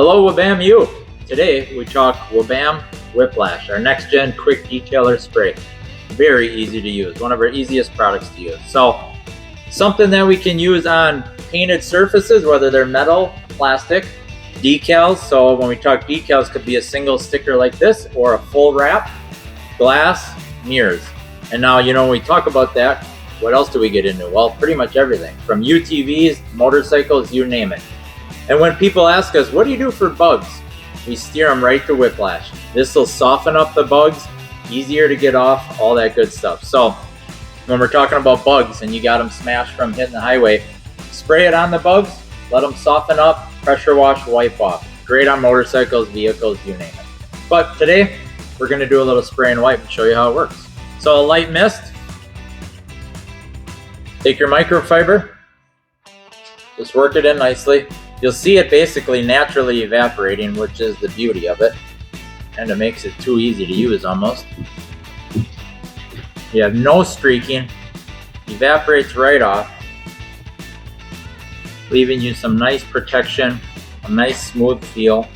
Hello WABAM U! Today we talk WABAM Whiplash, our next gen quick detailer spray. Very easy to use, one of our easiest products to use. So something that we can use on painted surfaces, whether they're metal, plastic, decals. So when we talk decals, could be a single sticker like this or a full wrap, glass, mirrors. And now, when we talk about that, what else do we get into? Well, pretty much everything from UTVs, motorcycles, you name it. And when people ask us, what do you do for bugs? We steer them right to Whiplash. This will soften up the bugs, easier to get off, all that good stuff. So when we're talking about bugs and you got them smashed from hitting the highway, spray it on the bugs, let them soften up, pressure wash, wipe off. Great on motorcycles, vehicles, you name it. But today, we're gonna do a little spray and wipe and show you how it works. So a light mist, take your microfiber, just work it in nicely. You'll see it basically naturally evaporating, which is the beauty of it. And it makes it too easy to use almost. You have no streaking, evaporates right off, leaving you some nice protection, a nice smooth feel.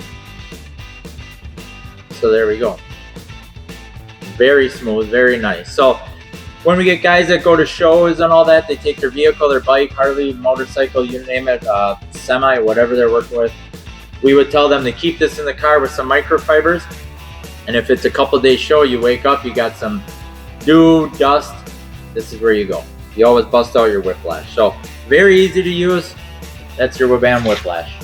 So there we go. Very smooth, very nice. So when we get guys that go to shows and all that, they take their vehicle, their bike, Harley, motorcycle, you name it, semi, whatever they're working with, we would tell them to keep this in the car with some microfibers. And if it's a couple days show, you wake up, you got some dew, dust, this is where you go. You always bust out your Whiplash. So very easy to use. That's your WABAM Whiplash.